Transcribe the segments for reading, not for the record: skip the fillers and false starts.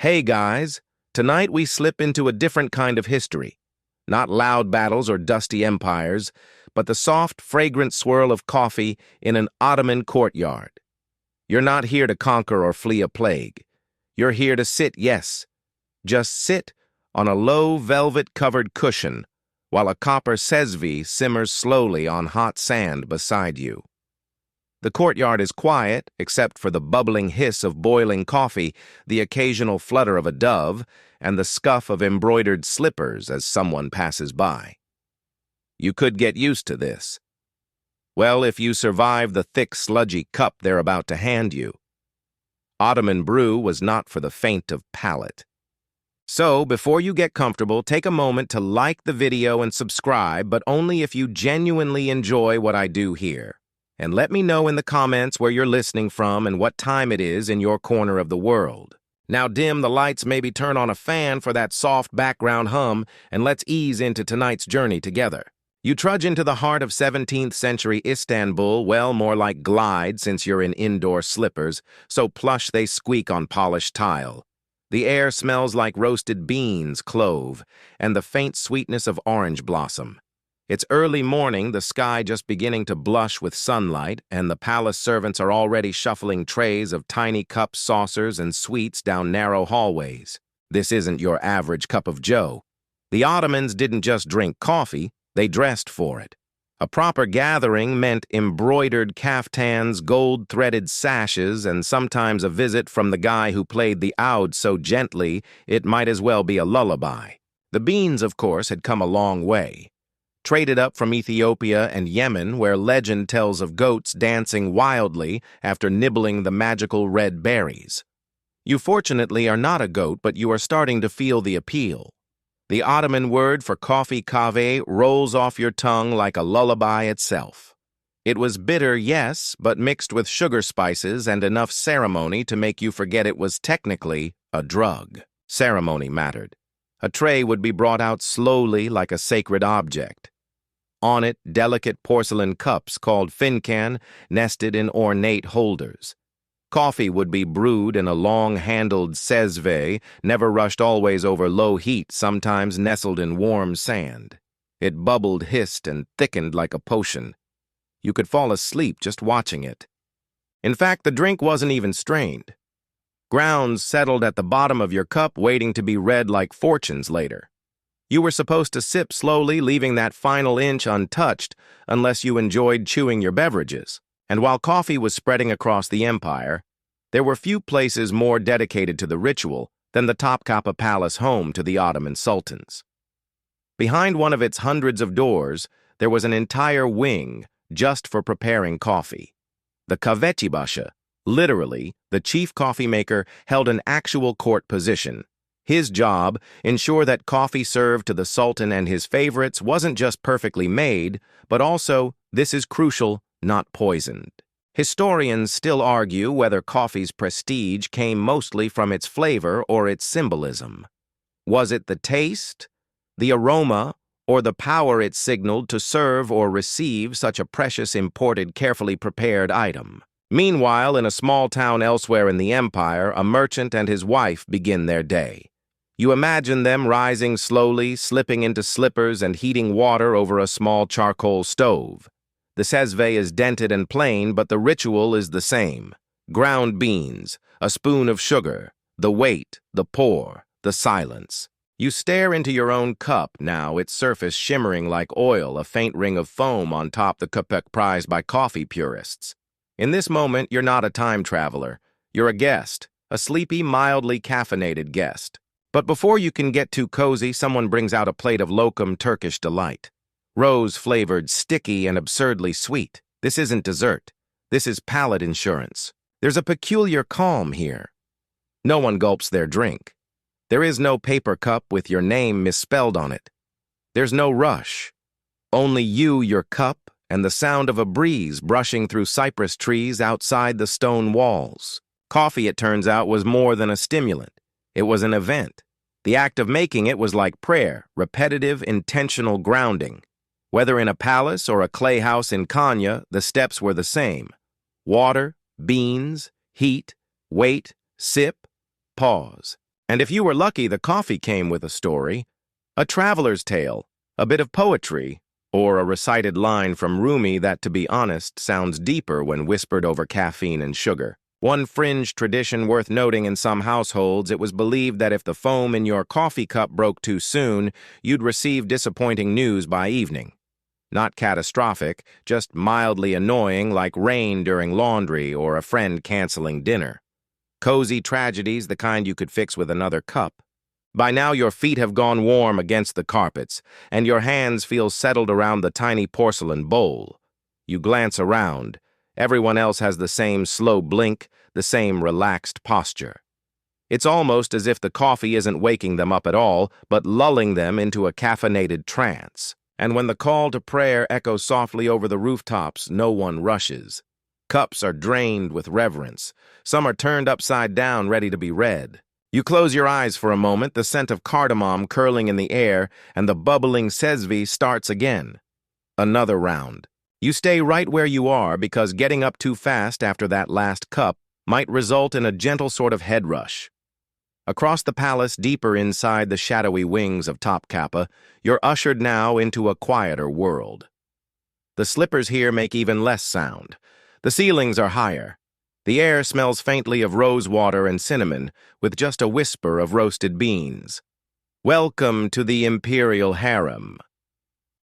Hey guys, tonight we slip into a different kind of history. Not loud battles or dusty empires, but the soft, fragrant swirl of coffee in an Ottoman courtyard. You're not here to conquer or flee a plague. You're here to sit, yes, just sit on a low velvet-covered cushion while a copper sezvi simmers slowly on hot sand beside you. The courtyard is quiet, except for the bubbling hiss of boiling coffee, the occasional flutter of a dove, and the scuff of embroidered slippers as someone passes by. You could get used to this. Well, if you survive the thick, sludgy cup they're about to hand you. Ottoman brew was not for the faint of palate. So, before you get comfortable, take a moment to like the video and subscribe, but only if you genuinely enjoy what I do here. And let me know in the comments where you're listening from and what time it is in your corner of the world. Now dim the lights, maybe turn on a fan for that soft background hum, and let's ease into tonight's journey together. You trudge into the heart of 17th century Istanbul, well, more like glide since you're in indoor slippers, so plush they squeak on polished tile. The air smells like roasted beans, clove, and the faint sweetness of orange blossom. It's early morning, the sky just beginning to blush with sunlight, and the palace servants are already shuffling trays of tiny cups, saucers, and sweets down narrow hallways. This isn't your average cup of joe. The Ottomans didn't just drink coffee, they dressed for it. A proper gathering meant embroidered caftans, gold-threaded sashes, and sometimes a visit from the guy who played the oud so gently it might as well be a lullaby. The beans, of course, had come a long way. Traded up from Ethiopia and Yemen, where legend tells of goats dancing wildly after nibbling the magical red berries. You fortunately are not a goat, but you are starting to feel the appeal. The Ottoman word for coffee kahve rolls off your tongue like a lullaby itself. It was bitter, yes, but mixed with sugar spices and enough ceremony to make you forget it was technically a drug. Ceremony mattered. A tray would be brought out slowly like a sacred object. On it, delicate porcelain cups called fincan nested in ornate holders. Coffee would be brewed in a long-handled sezve, never rushed, always over low heat, sometimes nestled in warm sand. It bubbled, hissed, and thickened like a potion. You could fall asleep just watching it. In fact, the drink wasn't even strained. Grounds settled at the bottom of your cup, waiting to be read like fortunes later. You were supposed to sip slowly, leaving that final inch untouched unless you enjoyed chewing your beverages. And while coffee was spreading across the empire, there were few places more dedicated to the ritual than the Topkapi Palace, home to the Ottoman sultans. Behind one of its hundreds of doors, there was an entire wing just for preparing coffee. The kahveci, literally, the chief coffee maker, held an actual court position. His job, ensure that coffee served to the Sultan and his favorites wasn't just perfectly made, but also, this is crucial, not poisoned. Historians still argue whether coffee's prestige came mostly from its flavor or its symbolism. Was it the taste, the aroma, or the power it signaled to serve or receive such a precious imported, carefully prepared item? Meanwhile, in a small town elsewhere in the empire, a merchant and his wife begin their day. You imagine them rising slowly, slipping into slippers and heating water over a small charcoal stove. The sezve is dented and plain, but the ritual is the same. Ground beans, a spoon of sugar, the wait, the pour, the silence. You stare into your own cup now, its surface shimmering like oil, a faint ring of foam on top, the köpük prized by coffee purists. In this moment, you're not a time traveler. You're a guest, a sleepy, mildly caffeinated guest. But before you can get too cozy, someone brings out a plate of lokum Turkish delight. Rose-flavored, sticky, and absurdly sweet. This isn't dessert. This is palate insurance. There's a peculiar calm here. No one gulps their drink. There is no paper cup with your name misspelled on it. There's no rush. Only you, your cup, and the sound of a breeze brushing through cypress trees outside the stone walls. Coffee, it turns out, was more than a stimulant. It was an event. The act of making it was like prayer, repetitive, intentional grounding. Whether in a palace or a clay house in Konya, the steps were the same. Water, beans, heat, wait, sip, pause. And if you were lucky, the coffee came with a story, a traveler's tale, a bit of poetry, or a recited line from Rumi that, to be honest, sounds deeper when whispered over caffeine and sugar. One fringe tradition worth noting: in some households, it was believed that if the foam in your coffee cup broke too soon, you'd receive disappointing news by evening. Not catastrophic, just mildly annoying, like rain during laundry or a friend canceling dinner. Cozy tragedies, the kind you could fix with another cup. By now your feet have gone warm against the carpets, and your hands feel settled around the tiny porcelain bowl. You glance around. Everyone else has the same slow blink, the same relaxed posture. It's almost as if the coffee isn't waking them up at all, but lulling them into a caffeinated trance. And when the call to prayer echoes softly over the rooftops, no one rushes. Cups are drained with reverence. Some are turned upside down, ready to be read. You close your eyes for a moment, the scent of cardamom curling in the air, and the bubbling sesvi starts again. Another round. You stay right where you are because getting up too fast after that last cup might result in a gentle sort of head rush. Across the palace, deeper inside the shadowy wings of Topkapi, you're ushered now into a quieter world. The slippers here make even less sound. The ceilings are higher. The air smells faintly of rose water and cinnamon, with just a whisper of roasted beans. Welcome to the imperial harem.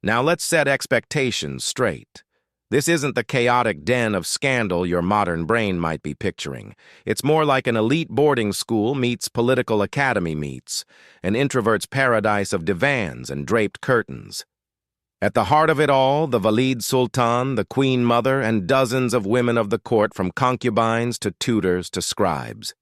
Now let's set expectations straight. This isn't the chaotic den of scandal your modern brain might be picturing. It's more like an elite boarding school meets political academy meets, an introvert's paradise of divans and draped curtains. At the heart of it all, the Valid Sultan, the Queen Mother, and dozens of women of the court, from concubines to tutors to scribes.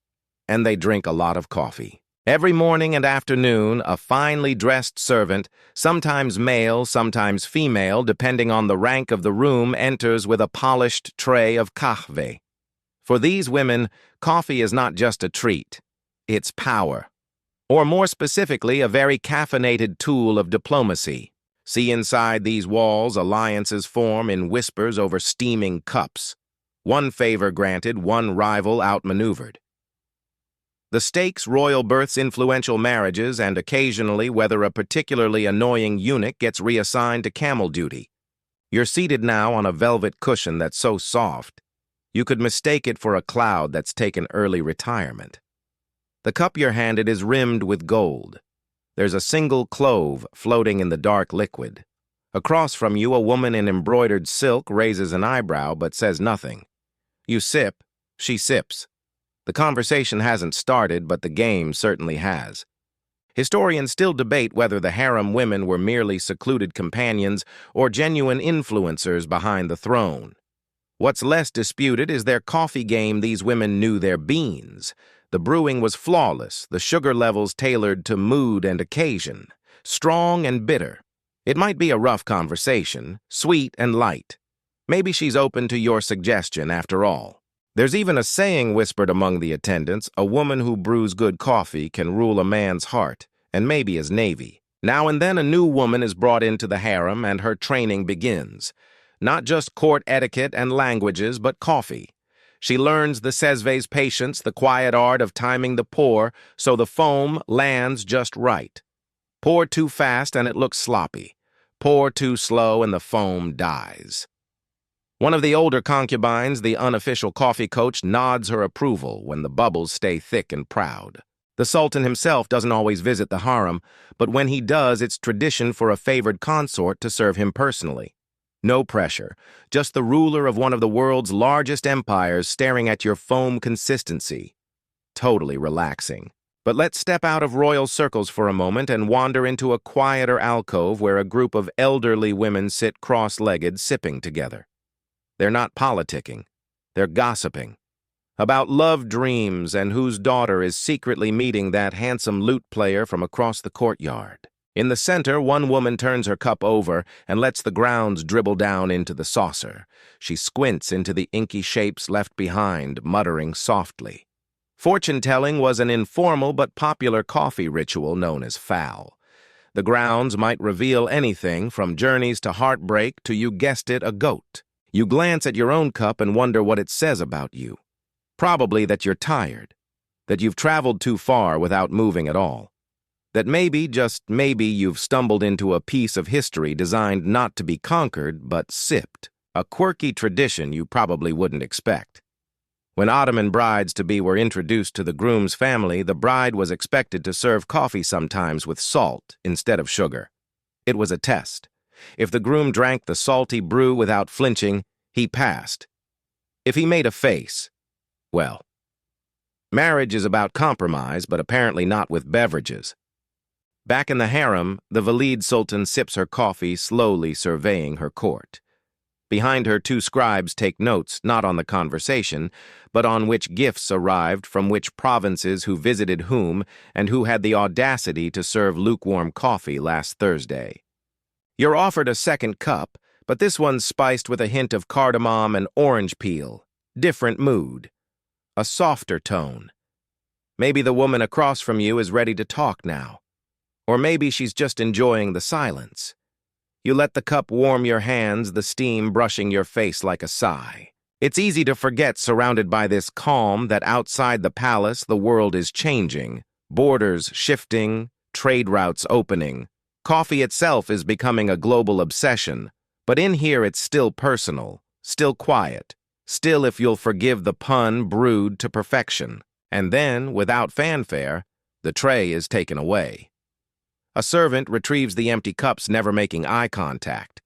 And they drink a lot of coffee. Every morning and afternoon, a finely dressed servant, sometimes male, sometimes female, depending on the rank of the room, enters with a polished tray of kahve. For these women, coffee is not just a treat. It's power. Or more specifically, a very caffeinated tool of diplomacy. See, inside these walls, alliances form in whispers over steaming cups. One favor granted, one rival outmaneuvered. The stakes: royal births, influential marriages, and occasionally whether a particularly annoying eunuch gets reassigned to camel duty. You're seated now on a velvet cushion that's so soft, you could mistake it for a cloud that's taken early retirement. The cup you're handed is rimmed with gold. There's a single clove floating in the dark liquid. Across from you, a woman in embroidered silk raises an eyebrow but says nothing. You sip, she sips. The conversation hasn't started, but the game certainly has. Historians still debate whether the harem women were merely secluded companions or genuine influencers behind the throne. What's less disputed is their coffee game. These women knew their beans. The brewing was flawless, the sugar levels tailored to mood and occasion, strong and bitter. It might be a rough conversation, sweet and light. Maybe she's open to your suggestion after all. There's even a saying whispered among the attendants: a woman who brews good coffee can rule a man's heart, and maybe his navy. Now and then a new woman is brought into the harem, and her training begins. Not just court etiquette and languages, but coffee. She learns the sesve's patience, the quiet art of timing the pour so the foam lands just right. Pour too fast and it looks sloppy. Pour too slow and the foam dies. One of the older concubines, the unofficial coffee coach, nods her approval when the bubbles stay thick and proud. The Sultan himself doesn't always visit the harem, but when he does, it's tradition for a favored consort to serve him personally. No pressure, just the ruler of one of the world's largest empires staring at your foam consistency. Totally relaxing. But let's step out of royal circles for a moment and wander into a quieter alcove where a group of elderly women sit cross-legged, sipping together. They're not politicking. They're gossiping. About love dreams and whose daughter is secretly meeting that handsome lute player from across the courtyard. In the center, one woman turns her cup over and lets the grounds dribble down into the saucer. She squints into the inky shapes left behind, muttering softly. Fortune-telling was an informal but popular coffee ritual known as foul. The grounds might reveal anything from journeys to heartbreak to, you guessed it, a goat. You glance at your own cup and wonder what it says about you. Probably that you're tired. that you've traveled too far without moving at all. That maybe, just maybe, you've stumbled into a piece of history designed not to be conquered, but sipped, a quirky tradition you probably wouldn't expect. When Ottoman brides-to-be were introduced to the groom's family, the bride was expected to serve coffee sometimes with salt instead of sugar. It was a test. If the groom drank the salty brew without flinching, he passed. If he made a face, well. Marriage is about compromise, but apparently not with beverages. Back in the harem, the Valid Sultan sips her coffee, slowly surveying her court. Behind her, two scribes take notes, not on the conversation, but on which gifts arrived from which provinces, who visited whom, and who had the audacity to serve lukewarm coffee last Thursday. You're offered a second cup, but this one's spiced with a hint of cardamom and orange peel. Different mood. A softer tone. Maybe the woman across from you is ready to talk now. Or maybe she's just enjoying the silence. You let the cup warm your hands, the steam brushing your face like a sigh. It's easy to forget, surrounded by this calm, that outside the palace the world is changing, borders shifting, trade routes opening. Coffee itself is becoming a global obsession, but in here it's still personal, still quiet, still, if you'll forgive the pun, brewed to perfection. And then, without fanfare, the tray is taken away. A servant retrieves the empty cups, never making eye contact.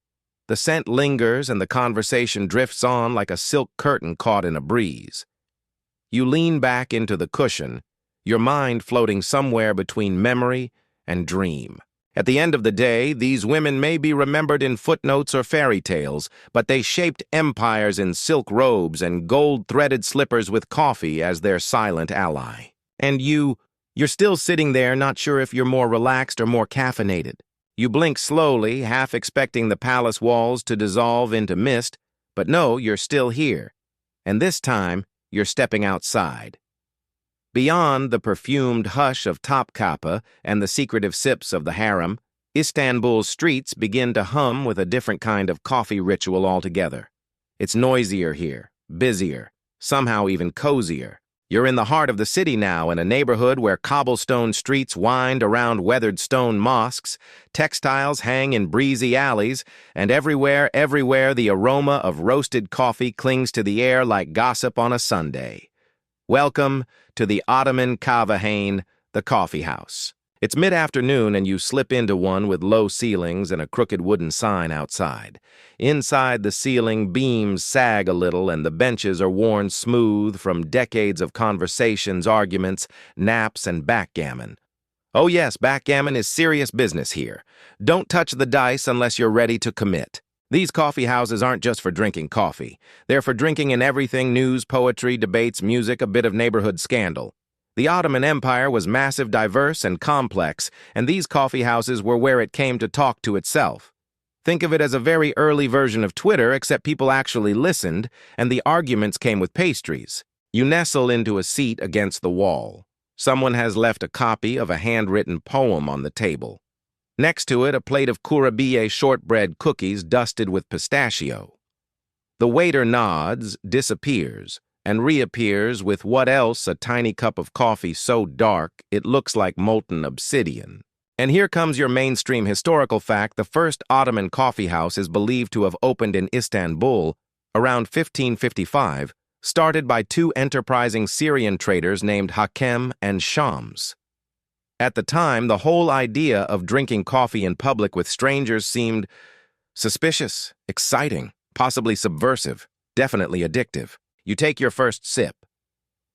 The scent lingers and the conversation drifts on like a silk curtain caught in a breeze. You lean back into the cushion, your mind floating somewhere between memory and dream. At the end of the day, these women may be remembered in footnotes or fairy tales, but they shaped empires in silk robes and gold-threaded slippers with coffee as their silent ally. And you're still sitting there, not sure if you're more relaxed or more caffeinated. You blink slowly, half expecting the palace walls to dissolve into mist, but no, you're still here. And this time, you're stepping outside. Beyond the perfumed hush of Topkapi and the secretive sips of the harem, Istanbul's streets begin to hum with a different kind of coffee ritual altogether. It's noisier here, busier, somehow even cozier. You're in the heart of the city now, in a neighborhood where cobblestone streets wind around weathered stone mosques, textiles hang in breezy alleys, and everywhere, the aroma of roasted coffee clings to the air like gossip on a Sunday. Welcome to the Ottoman Kahvehain, the coffee house. It's mid-afternoon and you slip into one with low ceilings and a crooked wooden sign outside. Inside, the ceiling beams sag a little and the benches are worn smooth from decades of conversations, arguments, naps, and backgammon. Oh yes, backgammon is serious business here. Don't touch the dice unless you're ready to commit. These coffee houses aren't just for drinking coffee. They're for drinking in everything: news, poetry, debates, music, a bit of neighborhood scandal. The Ottoman Empire was massive, diverse, and complex, and these coffee houses were where it came to talk to itself. Think of it as a very early version of Twitter, except people actually listened, and the arguments came with pastries. You nestle into a seat against the wall. Someone has left a copy of a handwritten poem on the table. Next to it, a plate of kurabiye shortbread cookies dusted with pistachio. The waiter nods, disappears, and reappears with what else? A tiny cup of coffee so dark it looks like molten obsidian. And here comes your mainstream historical fact: the first Ottoman coffee house is believed to have opened in Istanbul around 1555, started by two enterprising Syrian traders named Hakem and Shams. At the time, the whole idea of drinking coffee in public with strangers seemed suspicious, exciting, possibly subversive, definitely addictive. You take your first sip.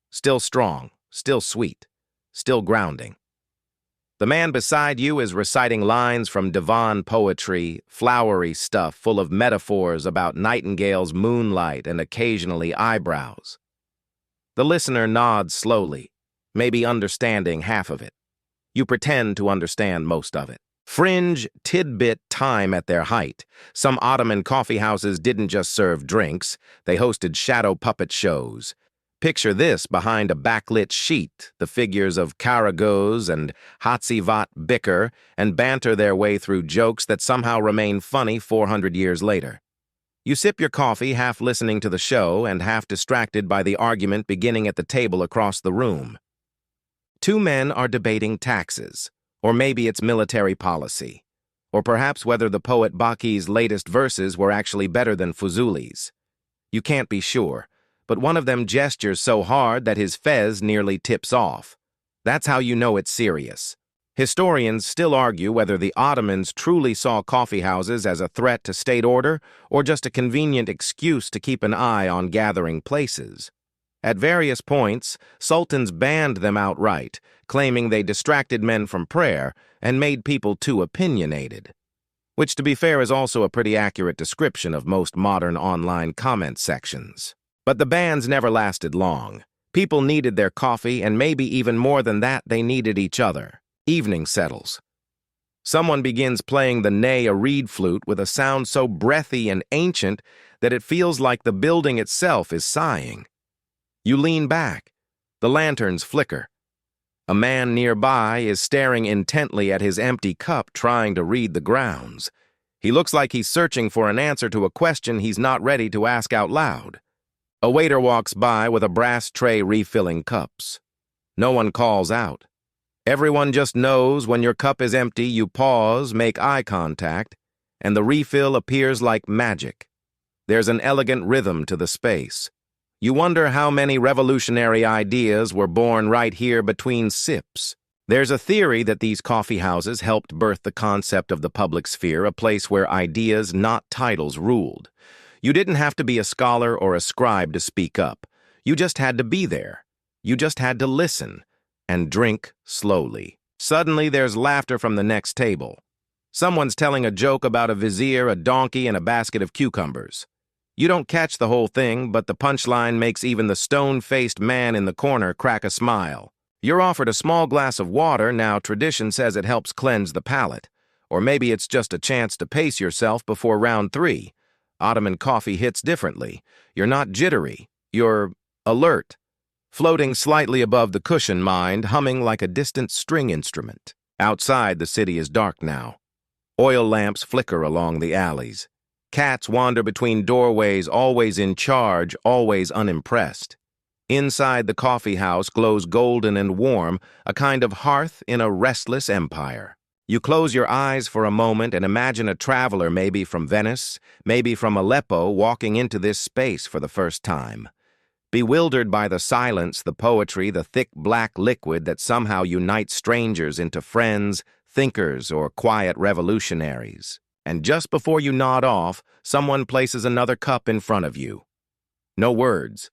Still strong, still sweet, still grounding. The man beside you is reciting lines from divan poetry, flowery stuff full of metaphors about nightingales, moonlight, and occasionally eyebrows. The listener nods slowly, maybe understanding half of it. You pretend to understand most of it. Fringe, tidbit time at their height. Some Ottoman coffee houses didn't just serve drinks, they hosted shadow puppet shows. Picture this: behind a backlit sheet, the figures of Karagöz and Hatzivat bicker and banter their way through jokes that somehow remain funny 400 years later. You sip your coffee, half listening to the show and half distracted by the argument beginning at the table across the room. Two men are debating taxes, or maybe it's military policy, or perhaps whether the poet Baki's latest verses were actually better than Fuzuli's. You can't be sure, but one of them gestures so hard that his fez nearly tips off. That's how you know it's serious. Historians still argue whether the Ottomans truly saw coffeehouses as a threat to state order or just a convenient excuse to keep an eye on gathering places. At various points, sultans banned them outright, claiming they distracted men from prayer and made people too opinionated. Which, to be fair, is also a pretty accurate description of most modern online comment sections. But the bans never lasted long. People needed their coffee, and maybe even more than that, they needed each other. Evening settles. Someone begins playing the ney, a reed flute, with a sound so breathy and ancient that it feels like the building itself is sighing. You lean back. The lanterns flicker. A man nearby is staring intently at his empty cup, trying to read the grounds. He looks like he's searching for an answer to a question he's not ready to ask out loud. A waiter walks by with a brass tray refilling cups. No one calls out. Everyone just knows when your cup is empty, you pause, make eye contact, and the refill appears like magic. There's an elegant rhythm to the space. You wonder how many revolutionary ideas were born right here between sips. There's a theory that these coffee houses helped birth the concept of the public sphere, a place where ideas, not titles, ruled. You didn't have to be a scholar or a scribe to speak up. You just had to be there. You just had to listen and drink slowly. Suddenly, there's laughter from the next table. Someone's telling a joke about a vizier, a donkey, and a basket of cucumbers. You don't catch the whole thing, but the punchline makes even the stone-faced man in the corner crack a smile. You're offered a small glass of water. Now tradition says it helps cleanse the palate. Or maybe it's just a chance to pace yourself before round 3. Ottoman coffee hits differently. You're not jittery. You're alert. Floating slightly above the cushion, mind, humming like a distant string instrument. Outside, the city is dark now. Oil lamps flicker along the alleys. Cats wander between doorways, always in charge, always unimpressed. Inside, the coffee house glows golden and warm, a kind of hearth in a restless empire. You close your eyes for a moment and imagine a traveler, maybe from Venice, maybe from Aleppo, walking into this space for the first time. Bewildered by the silence, the poetry, the thick black liquid that somehow unites strangers into friends, thinkers, or quiet revolutionaries. And just before you nod off, someone places another cup in front of you. No words,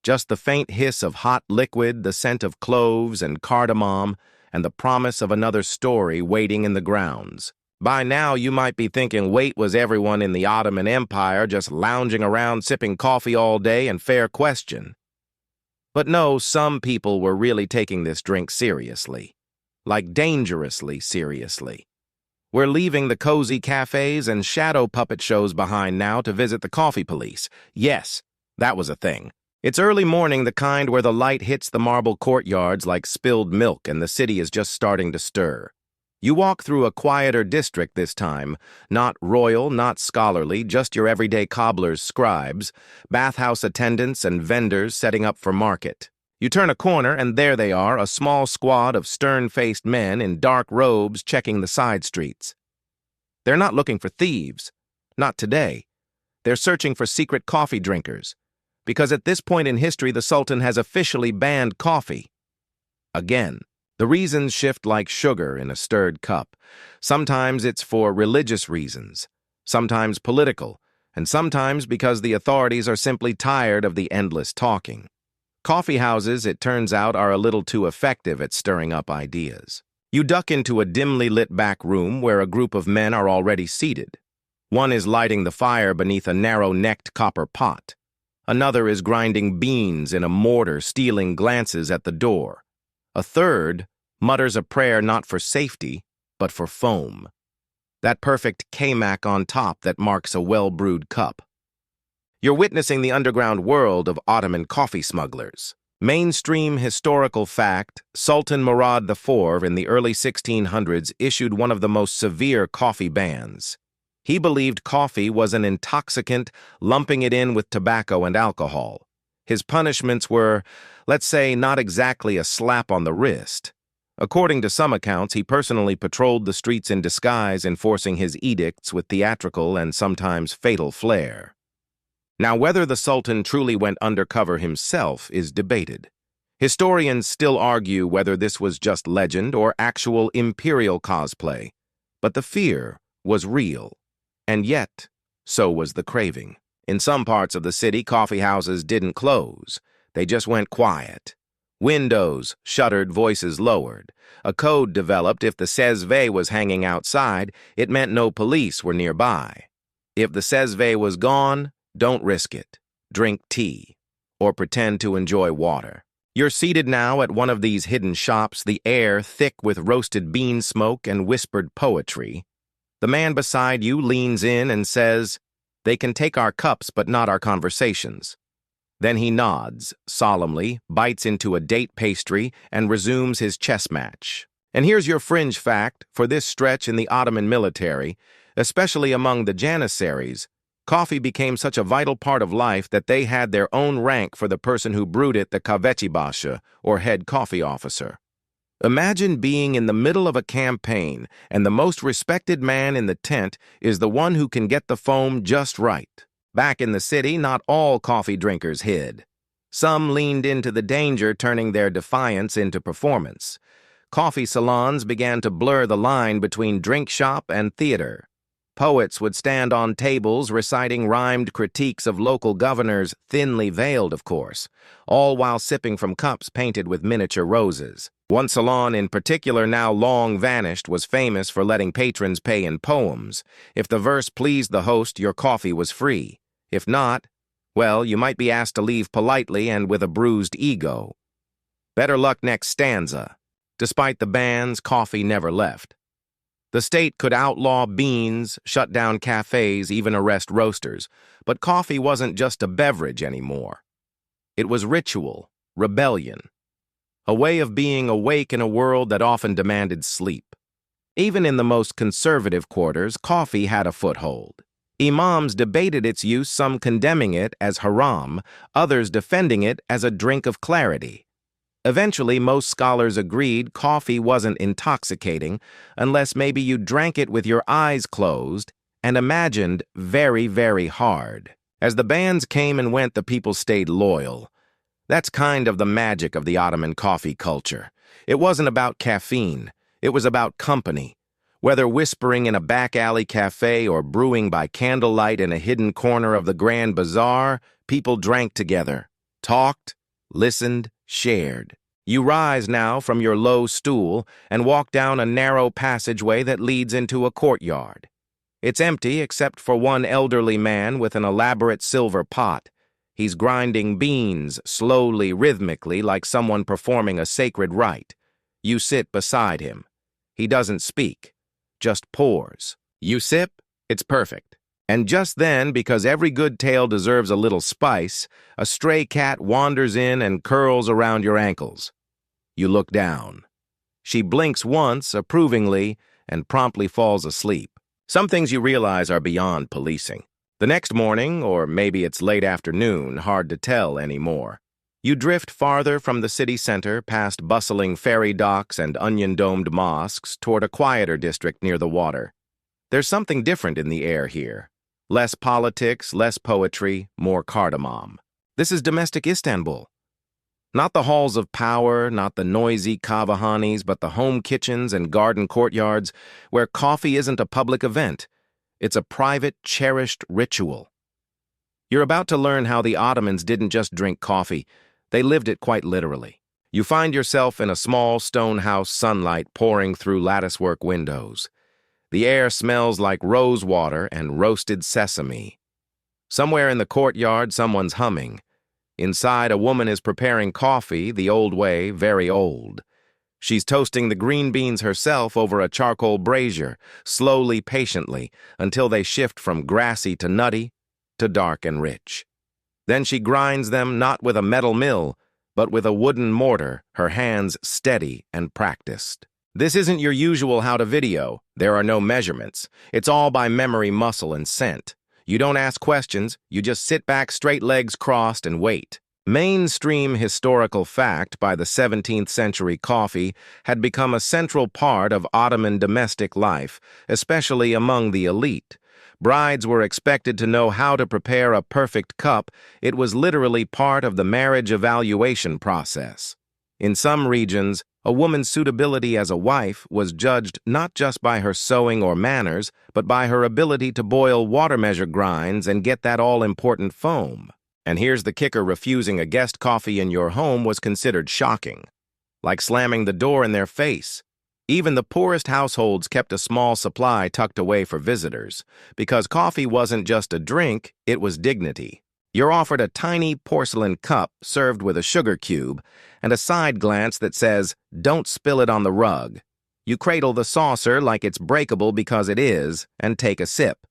just the faint hiss of hot liquid, the scent of cloves and cardamom, and the promise of another story waiting in the grounds. By now, you might be thinking, wait, was everyone in the Ottoman Empire just lounging around sipping coffee all day? And fair question. But no, some people were really taking this drink seriously. Like dangerously seriously. We're leaving the cozy cafes and shadow puppet shows behind now to visit the coffee police. Yes, that was a thing. It's early morning, the kind where the light hits the marble courtyards like spilled milk and the city is just starting to stir. You walk through a quieter district this time, not royal, not scholarly, just your everyday cobblers, scribes, bathhouse attendants, and vendors setting up for market. You turn a corner, and there they are, a small squad of stern-faced men in dark robes checking the side streets. They're not looking for thieves. Not today. They're searching for secret coffee drinkers. Because at this point in history, the Sultan has officially banned coffee. Again. The reasons shift like sugar in a stirred cup. Sometimes it's for religious reasons, sometimes political, and sometimes because the authorities are simply tired of the endless talking. Coffee houses, it turns out, are a little too effective at stirring up ideas. You duck into a dimly lit back room where a group of men are already seated. One is lighting the fire beneath a narrow-necked copper pot. Another is grinding beans in a mortar, stealing glances at the door. A third mutters a prayer not for safety, but for foam. That perfect K-mac on top that marks a well-brewed cup. You're witnessing the underground world of Ottoman coffee smugglers. Mainstream historical fact, Sultan Murad IV in the early 1600s issued one of the most severe coffee bans. He believed coffee was an intoxicant, lumping it in with tobacco and alcohol. His punishments were, let's say, not exactly a slap on the wrist. According to some accounts, he personally patrolled the streets in disguise, enforcing his edicts with theatrical and sometimes fatal flair. Now, whether the Sultan truly went undercover himself is debated. Historians still argue whether this was just legend or actual imperial cosplay, but the fear was real, and yet, so was the craving. In some parts of the city, coffee houses didn't close. They just went quiet. Windows shuttered, voices lowered. A code developed: if the sesve was hanging outside, it meant no police were nearby. If the sesve was gone, don't risk it. Drink tea, or pretend to enjoy water. You're seated now at one of these hidden shops, the air thick with roasted bean smoke and whispered poetry. The man beside you leans in and says, "They can take our cups but not our conversations." Then he nods, solemnly, bites into a date pastry, and resumes his chess match. And here's your fringe fact: for this stretch in the Ottoman military, especially among the Janissaries, coffee became such a vital part of life that they had their own rank for the person who brewed it, the kahveci, or head coffee officer. Imagine being in the middle of a campaign, and the most respected man in the tent is the one who can get the foam just right. Back in the city, not all coffee drinkers hid. Some leaned into the danger, turning their defiance into performance. Coffee salons began to blur the line between drink shop and theater. Poets would stand on tables reciting rhymed critiques of local governors, thinly veiled, of course, all while sipping from cups painted with miniature roses. One salon in particular, now long vanished, was famous for letting patrons pay in poems. If the verse pleased the host, your coffee was free. If not, well, you might be asked to leave politely and with a bruised ego. Better luck next stanza. Despite the bans, coffee never left. The state could outlaw beans, shut down cafes, even arrest roasters, but coffee wasn't just a beverage anymore. It was ritual, rebellion, a way of being awake in a world that often demanded sleep. Even in the most conservative quarters, coffee had a foothold. Imams debated its use, some condemning it as haram, others defending it as a drink of clarity. Eventually, most scholars agreed coffee wasn't intoxicating unless maybe you drank it with your eyes closed and imagined very, very hard. As the bans came and went, the people stayed loyal. That's kind of the magic of the Ottoman coffee culture. It wasn't about caffeine. It was about company. Whether whispering in a back alley cafe or brewing by candlelight in a hidden corner of the Grand Bazaar, people drank together, talked, listened, shared. You rise now from your low stool and walk down a narrow passageway that leads into a courtyard. It's empty except for one elderly man with an elaborate silver pot. He's grinding beans slowly, rhythmically, like someone performing a sacred rite. You sit beside him. He doesn't speak, just pours. You sip, it's perfect. And just then, because every good tale deserves a little spice, a stray cat wanders in and curls around your ankles. You look down. She blinks once, approvingly, and promptly falls asleep. Some things you realize are beyond policing. The next morning, or maybe it's late afternoon, hard to tell anymore. You drift farther from the city center, past bustling ferry docks and onion-domed mosques, toward a quieter district near the water. There's something different in the air here. Less politics, less poetry, more cardamom. This is domestic Istanbul. Not the halls of power, not the noisy kahvehanes, but the home kitchens and garden courtyards where coffee isn't a public event. It's a private, cherished ritual. You're about to learn how the Ottomans didn't just drink coffee. They lived it quite literally. You find yourself in a small stone house, sunlight pouring through latticework windows. The air smells like rose water and roasted sesame. Somewhere in the courtyard, someone's humming. Inside, a woman is preparing coffee, the old way, very old. She's toasting the green beans herself over a charcoal brazier, slowly, patiently, until they shift from grassy to nutty to dark and rich. Then she grinds them not with a metal mill, but with a wooden mortar, her hands steady and practiced. This isn't your usual how-to video. There are no measurements. It's all by memory, muscle, and scent. You don't ask questions. You just sit back, straight legs crossed, and wait. Mainstream historical fact by the 17th century coffee had become a central part of Ottoman domestic life, especially among the elite. Brides were expected to know how to prepare a perfect cup. It was literally part of the marriage evaluation process. In some regions, a woman's suitability as a wife was judged not just by her sewing or manners, but by her ability to boil water measure grinds and get that all-important foam. And here's the kicker: refusing a guest coffee in your home was considered shocking, like slamming the door in their face. Even the poorest households kept a small supply tucked away for visitors, because coffee wasn't just a drink, it was dignity. You're offered a tiny porcelain cup served with a sugar cube and a side glance that says, "Don't spill it on the rug." You cradle the saucer like it's breakable because it is, and take a sip.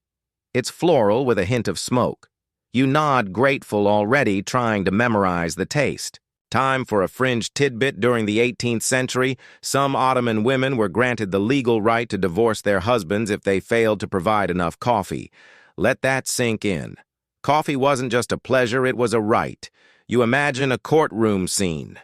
It's floral with a hint of smoke. You nod grateful, already trying to memorize the taste. Time for a fringe tidbit. During the 18th century, some Ottoman women were granted the legal right to divorce their husbands if they failed to provide enough coffee. Let that sink in. Coffee wasn't just a pleasure, it was a right. You imagine a courtroom scene.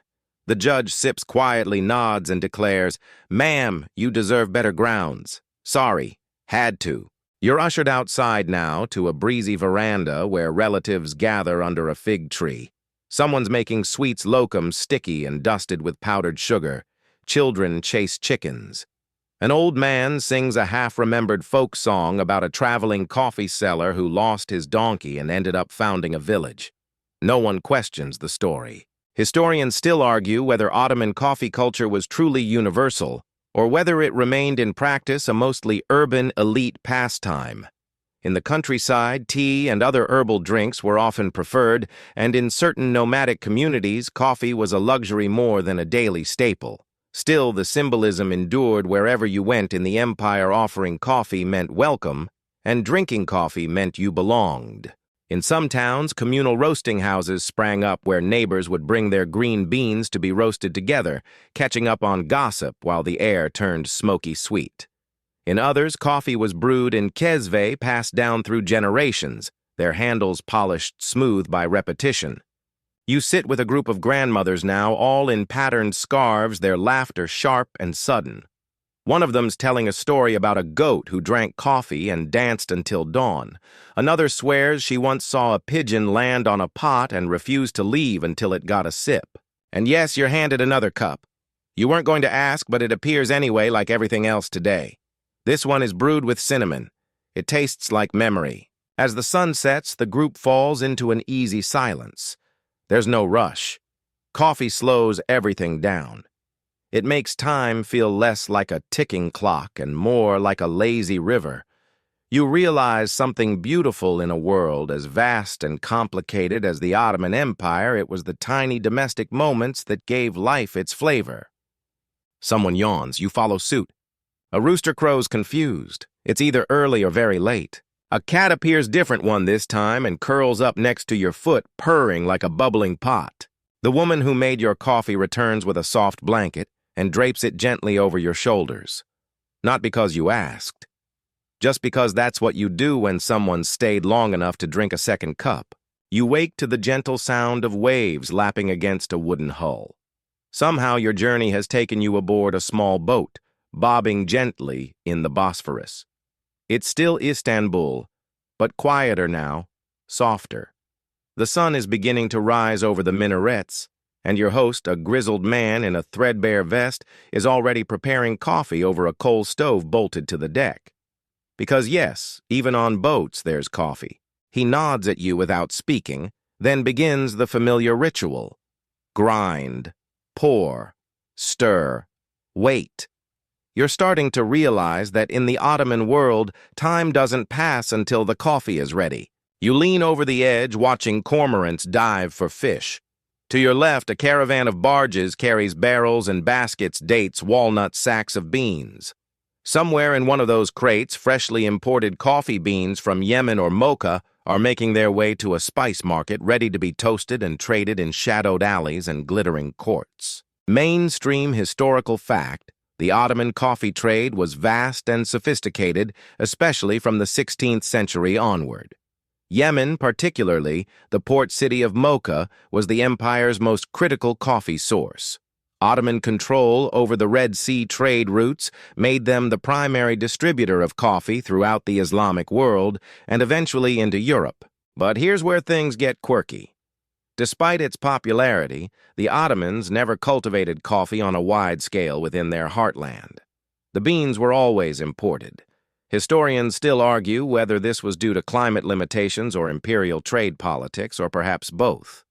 The judge sips quietly, nods, and declares, "Ma'am, you deserve better grounds. Sorry, had to." You're ushered outside now to a breezy veranda where relatives gather under a fig tree. Someone's making sweets locum sticky and dusted with powdered sugar. Children chase chickens. An old man sings a half-remembered folk song about a traveling coffee seller who lost his donkey and ended up founding a village. No one questions the story. Historians still argue whether Ottoman coffee culture was truly universal, or whether it remained in practice a mostly urban elite pastime. In the countryside, tea and other herbal drinks were often preferred, and in certain nomadic communities, coffee was a luxury more than a daily staple. Still, the symbolism endured wherever you went in the empire. Offering coffee meant welcome, and drinking coffee meant you belonged. In some towns, communal roasting houses sprang up where neighbors would bring their green beans to be roasted together, catching up on gossip while the air turned smoky sweet. In others, coffee was brewed in kesve, passed down through generations, their handles polished smooth by repetition. You sit with a group of grandmothers now, all in patterned scarves, their laughter sharp and sudden. One of them's telling a story about a goat who drank coffee and danced until dawn. Another swears she once saw a pigeon land on a pot and refused to leave until it got a sip. And yes, you're handed another cup. You weren't going to ask, but it appears anyway, like everything else today. This one is brewed with cinnamon. It tastes like memory. As the sun sets, the group falls into an easy silence. There's no rush. Coffee slows everything down. It makes time feel less like a ticking clock and more like a lazy river. You realize something beautiful in a world as vast and complicated as the Ottoman Empire. It was the tiny domestic moments that gave life its flavor. Someone yawns. You follow suit. A rooster crows confused. It's either early or very late. A cat appears different one this time and curls up next to your foot, purring like a bubbling pot. The woman who made your coffee returns with a soft blanket and drapes it gently over your shoulders. Not because you asked, just because that's what you do when someone stayed long enough to drink a second cup. You wake to the gentle sound of waves lapping against a wooden hull. Somehow your journey has taken you aboard a small boat, bobbing gently in the Bosphorus. It's still Istanbul, but quieter now, softer. The sun is beginning to rise over the minarets, and your host, a grizzled man in a threadbare vest, is already preparing coffee over a coal stove bolted to the deck. Because yes, even on boats there's coffee. He nods at you without speaking, then begins the familiar ritual. Grind, pour, stir, wait. You're starting to realize that in the Ottoman world, time doesn't pass until the coffee is ready. You lean over the edge, watching cormorants dive for fish. To your left, a caravan of barges carries barrels and baskets, dates, walnuts, sacks of beans. Somewhere in one of those crates, freshly imported coffee beans from Yemen or Mocha are making their way to a spice market, ready to be toasted and traded in shadowed alleys and glittering courts. Mainstream historical fact: the Ottoman coffee trade was vast and sophisticated, especially from the 16th century onward. Yemen, particularly, the port city of Mocha, was the empire's most critical coffee source. Ottoman control over the Red Sea trade routes made them the primary distributor of coffee throughout the Islamic world and eventually into Europe. But here's where things get quirky. Despite its popularity, the Ottomans never cultivated coffee on a wide scale within their heartland. The beans were always imported. Historians still argue whether this was due to climate limitations or imperial trade politics, or perhaps both.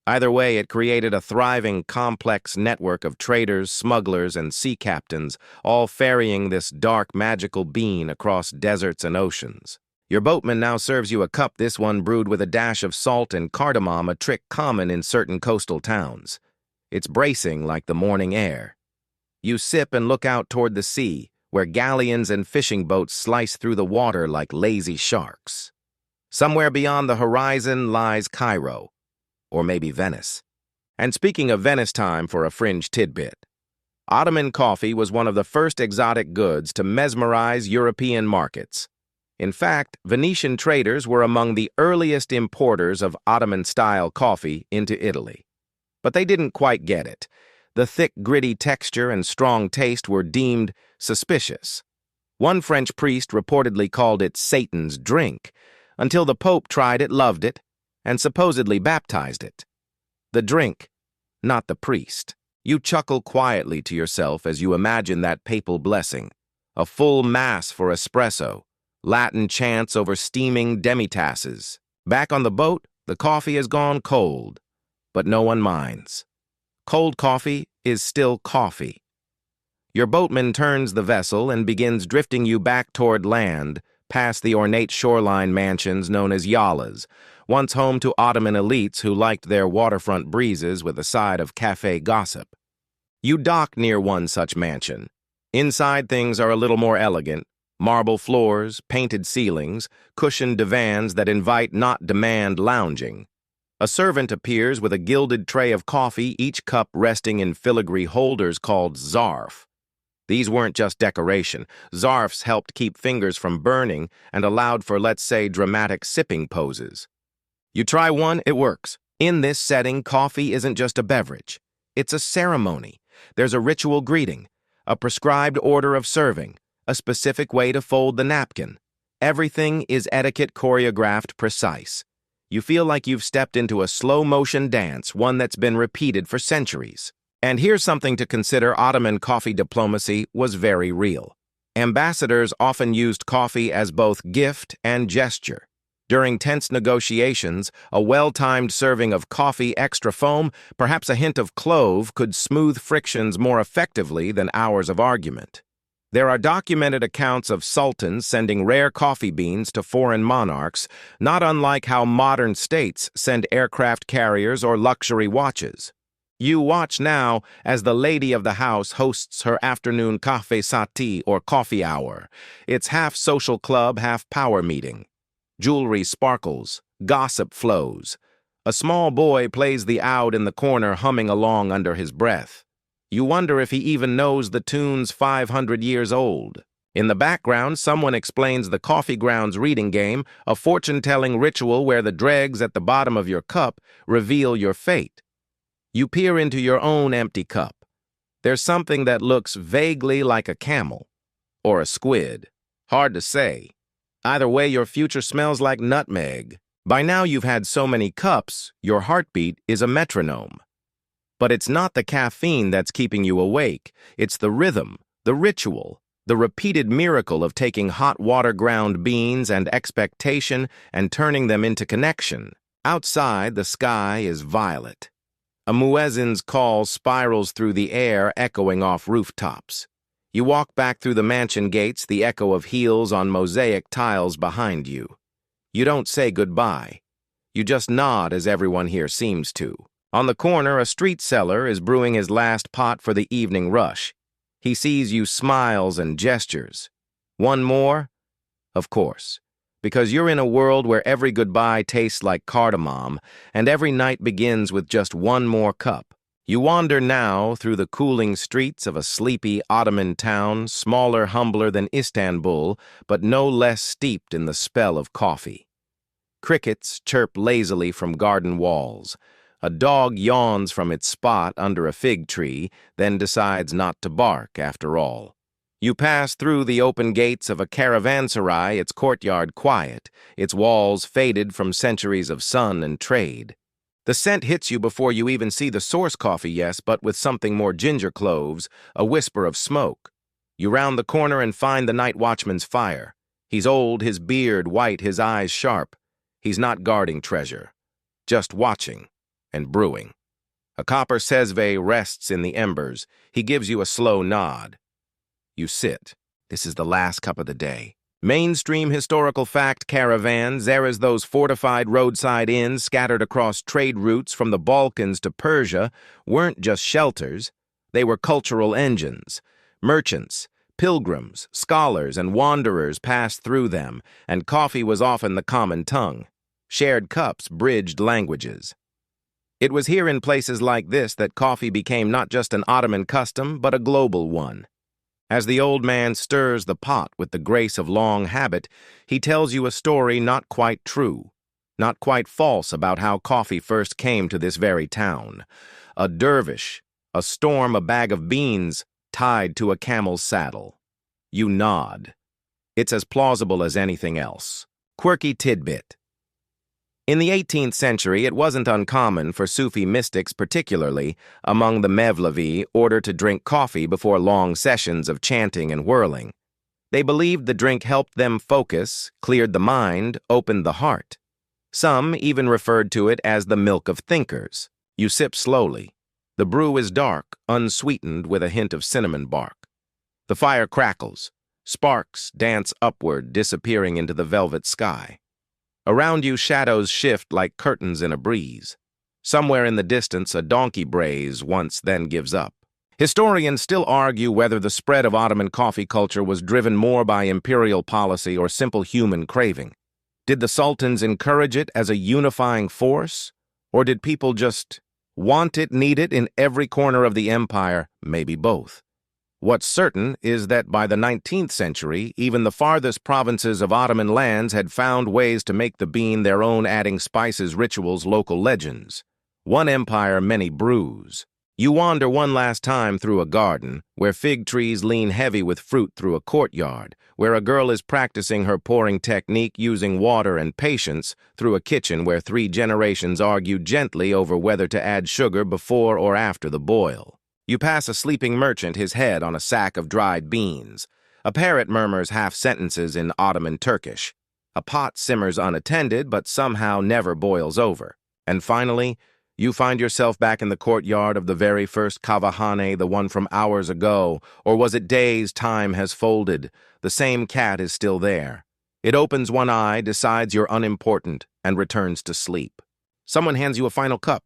Either way, it created a thriving, complex network of traders, smugglers, and sea captains, all ferrying this dark, magical bean across deserts and oceans. Your boatman now serves you a cup, this one brewed with a dash of salt and cardamom, a trick common in certain coastal towns. It's bracing like the morning air. You sip and look out toward the sea, where galleons and fishing boats slice through the water like lazy sharks. Somewhere beyond the horizon lies Cairo, or maybe Venice. And speaking of Venice, time for a fringe tidbit. Ottoman coffee was one of the first exotic goods to mesmerize European markets. In fact, Venetian traders were among the earliest importers of Ottoman-style coffee into Italy. But they didn't quite get it. The thick, gritty texture and strong taste were deemed suspicious. One French priest reportedly called it Satan's drink, until the Pope tried it, loved it, and supposedly baptized it. The drink, not the priest. You chuckle quietly to yourself as you imagine that papal blessing, a full mass for espresso, Latin chants over steaming demitasses. Back on the boat, the coffee has gone cold, but no one minds. Cold coffee is still coffee. Your boatman turns the vessel and begins drifting you back toward land, past the ornate shoreline mansions known as yalas, once home to Ottoman elites who liked their waterfront breezes with a side of cafe gossip. You dock near one such mansion. Inside, things are a little more elegant. Marble floors, painted ceilings, cushioned divans that invite, not demand, lounging. A servant appears with a gilded tray of coffee, each cup resting in filigree holders called zarf. These weren't just decoration. Zarfs helped keep fingers from burning and allowed for, let's say, dramatic sipping poses. You try one, it works. In this setting, coffee isn't just a beverage. It's a ceremony. There's a ritual greeting, a prescribed order of serving, a specific way to fold the napkin. Everything is etiquette choreographed precise. You feel like you've stepped into a slow-motion dance, one that's been repeated for centuries. And here's something to consider: Ottoman coffee diplomacy was very real. Ambassadors often used coffee as both gift and gesture. During tense negotiations, a well-timed serving of coffee extra foam, perhaps a hint of clove, could smooth frictions more effectively than hours of argument. There are documented accounts of sultans sending rare coffee beans to foreign monarchs, not unlike how modern states send aircraft carriers or luxury watches. You watch now as the lady of the house hosts her afternoon café sati, or coffee hour. It's half social club, half power meeting. Jewelry sparkles, gossip flows. A small boy plays the oud in the corner, humming along under his breath. You wonder if he even knows the tune's 500 years old. In the background, someone explains the coffee grounds reading game, a fortune-telling ritual where the dregs at the bottom of your cup reveal your fate. You peer into your own empty cup. There's something that looks vaguely like a camel or a squid. Hard to say. Either way, your future smells like nutmeg. By now you've had so many cups, your heartbeat is a metronome. But it's not the caffeine that's keeping you awake. It's the rhythm, the ritual, the repeated miracle of taking hot water ground beans and expectation and turning them into connection. Outside, the sky is violet. A muezzin's call spirals through the air, echoing off rooftops. You walk back through the mansion gates, the echo of heels on mosaic tiles behind you. You don't say goodbye. You just nod, as everyone here seems to. On the corner, a street seller is brewing his last pot for the evening rush. He sees you, smiles and gestures. One more? Of course, because you're in a world where every goodbye tastes like cardamom, and every night begins with just one more cup. You wander now through the cooling streets of a sleepy Ottoman town, smaller, humbler than Istanbul, but no less steeped in the spell of coffee. Crickets chirp lazily from garden walls. A dog yawns from its spot under a fig tree, then decides not to bark after all. You pass through the open gates of a caravanserai, its courtyard quiet, its walls faded from centuries of sun and trade. The scent hits you before you even see the source coffee, yes, but with something more ginger cloves, a whisper of smoke. You round the corner and find the night watchman's fire. He's old, his beard white, his eyes sharp. He's not guarding treasure, just watching and brewing. A copper sesve rests in the embers. He gives you a slow nod. You sit. This is the last cup of the day. Mainstream historical fact caravans, there as those fortified roadside inns scattered across trade routes from the Balkans to Persia, weren't just shelters. They were cultural engines. Merchants, pilgrims, scholars, and wanderers passed through them, and coffee was often the common tongue. Shared cups bridged languages. It was here in places like this that coffee became not just an Ottoman custom, but a global one. As the old man stirs the pot with the grace of long habit, he tells you a story not quite true, not quite false about how coffee first came to this very town. A dervish, a storm, a bag of beans tied to a camel's saddle. You nod. It's as plausible as anything else. Quirky tidbit. In the 18th century, it wasn't uncommon for Sufi mystics, particularly among the Mevlevi, order to drink coffee before long sessions of chanting and whirling. They believed the drink helped them focus, cleared the mind, opened the heart. Some even referred to it as the milk of thinkers. You sip slowly. The brew is dark, unsweetened with a hint of cinnamon bark. The fire crackles. Sparks dance upward, disappearing into the velvet sky. Around you, shadows shift like curtains in a breeze. Somewhere in the distance, a donkey brays once, then gives up. Historians still argue whether the spread of Ottoman coffee culture was driven more by imperial policy or simple human craving. Did the sultans encourage it as a unifying force? Or did people just want it, need it in every corner of the empire? Maybe both. What's certain is that by the 19th century, even the farthest provinces of Ottoman lands had found ways to make the bean their own, adding spices, rituals, local legends. One empire, many brews. You wander one last time through a garden, where fig trees lean heavy with fruit, through a courtyard, where a girl is practicing her pouring technique using water and patience, through a kitchen where 3 generations argue gently over whether to add sugar before or after the boil. You pass a sleeping merchant, his head on a sack of dried beans. A parrot murmurs half-sentences in Ottoman Turkish. A pot simmers unattended, but somehow never boils over. And finally, you find yourself back in the courtyard of the very first kahvehane, the one from hours ago. Or was it days? Time has folded. The same cat is still there. It opens one eye, decides you're unimportant, and returns to sleep. Someone hands you a final cup.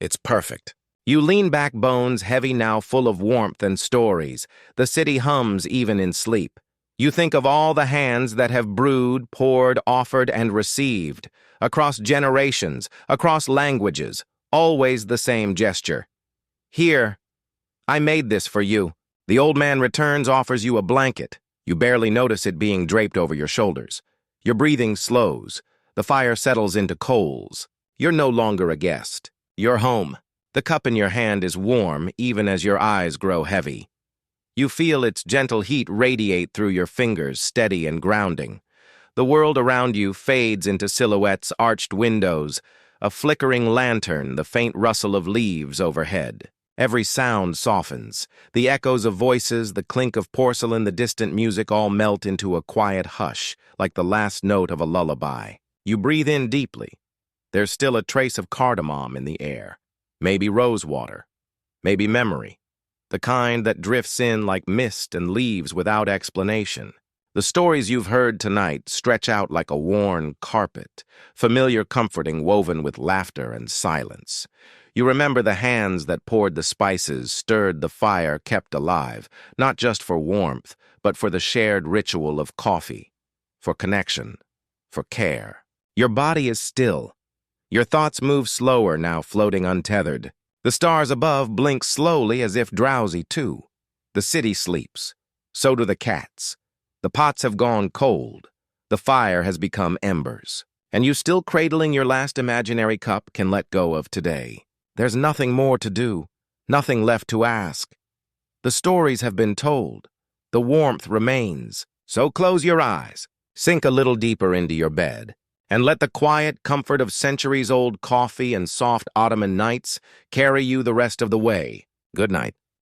It's perfect. You lean back, bones heavy now, full of warmth and stories. The city hums even in sleep. You think of all the hands that have brewed, poured, offered, and received. Across generations, across languages, always the same gesture. Here, I made this for you. The old man returns, offers you a blanket. You barely notice it being draped over your shoulders. Your breathing slows. The fire settles into coals. You're no longer a guest. You're home. The cup in your hand is warm, even as your eyes grow heavy. You feel its gentle heat radiate through your fingers, steady and grounding. The world around you fades into silhouettes, arched windows, a flickering lantern, the faint rustle of leaves overhead. Every sound softens. The echoes of voices, the clink of porcelain, the distant music all melt into a quiet hush, like the last note of a lullaby. You breathe in deeply. There's still a trace of cardamom in the air. Maybe rosewater, maybe memory, the kind that drifts in like mist and leaves without explanation. The stories you've heard tonight stretch out like a worn carpet, familiar comforting woven with laughter and silence. You remember the hands that poured the spices, stirred the fire, kept alive, not just for warmth, but for the shared ritual of coffee, for connection, for care. Your body is still. Your thoughts move slower now, floating untethered. The stars above blink slowly as if drowsy too. The city sleeps. So do the cats. The pots have gone cold. The fire has become embers. and you still cradling your last imaginary cup can let go of today. There's nothing more to do, nothing left to ask. The stories have been told. The warmth remains. So close your eyes, sink a little deeper into your bed, and let the quiet comfort of centuries-old coffee and soft Ottoman nights carry you the rest of the way. Good night.